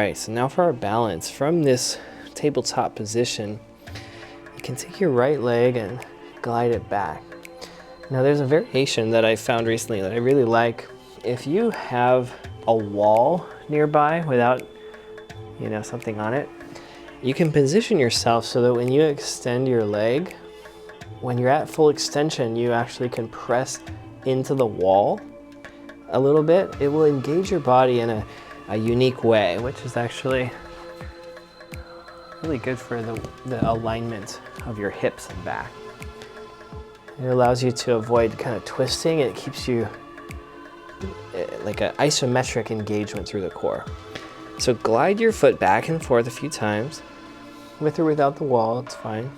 right, so now for our balance. From this tabletop position, you can take your right leg and glide it back. Now there's a variation that I found recently that I really like. If you have a wall nearby without, something on it, you can position yourself so that when you extend your leg, when you're at full extension, you actually can press into the wall a little bit. It will engage your body in a unique way, which is actually really good for the alignment of your hips and back. It allows you to avoid kind of twisting. It keeps you like an isometric engagement through the core. So glide your foot back and forth a few times, with or without the wall, it's fine.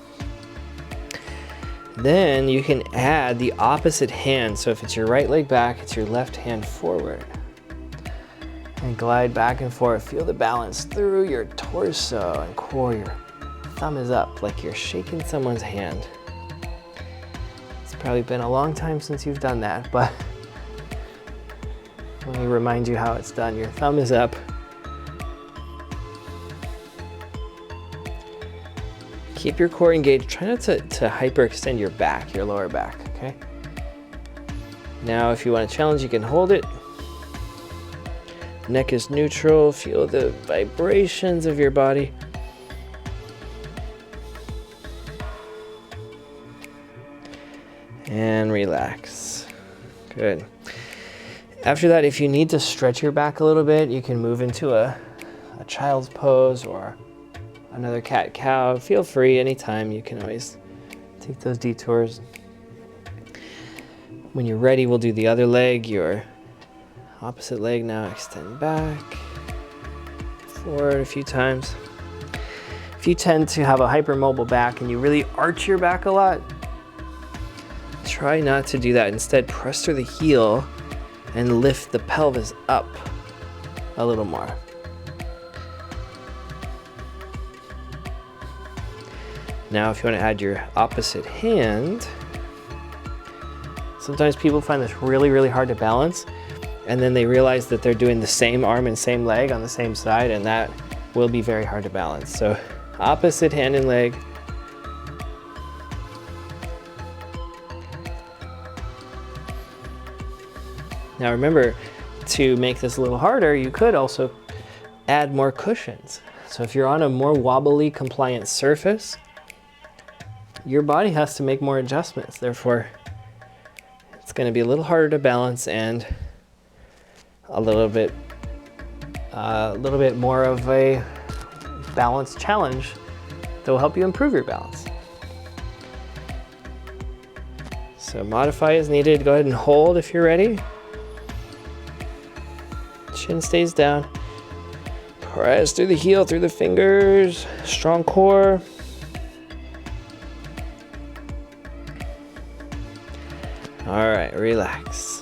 Then you can add the opposite hand. So if it's your right leg back, it's your left hand forward. And glide back and forth. Feel the balance through your torso and core. Your thumb is up like you're shaking someone's hand. It's probably been a long time since you've done that, but let me remind you how it's done. Your thumb is up. Keep your core engaged. Try not to hyperextend your back, your lower back, okay? Now, if you want to challenge, you can hold it. Neck is neutral. Feel the vibrations of your body. And relax. Good. After that, if you need to stretch your back a little bit, you can move into a child's pose or another cat-cow. Feel free anytime. You can always take those detours. When you're ready, we'll do the other leg, your opposite leg now. Extend back, forward a few times. If you tend to have a hypermobile back and you really arch your back a lot, try not to do that. Instead, press through the heel and lift the pelvis up a little more. Now, if you want to add your opposite hand, sometimes people find this really, really hard to balance, and then they realize that they're doing the same arm and same leg on the same side, and that will be very hard to balance. So, opposite hand and leg. Now remember, to make this a little harder, you could also add more cushions. So if you're on a more wobbly, compliant surface, your body has to make more adjustments. Therefore, it's going to be a little harder to balance and a little bit more of a balance challenge that will help you improve your balance. So modify as needed. Go ahead and hold if you're ready. Chin stays down. Press through the heel, through the fingers. Strong core. All right, relax.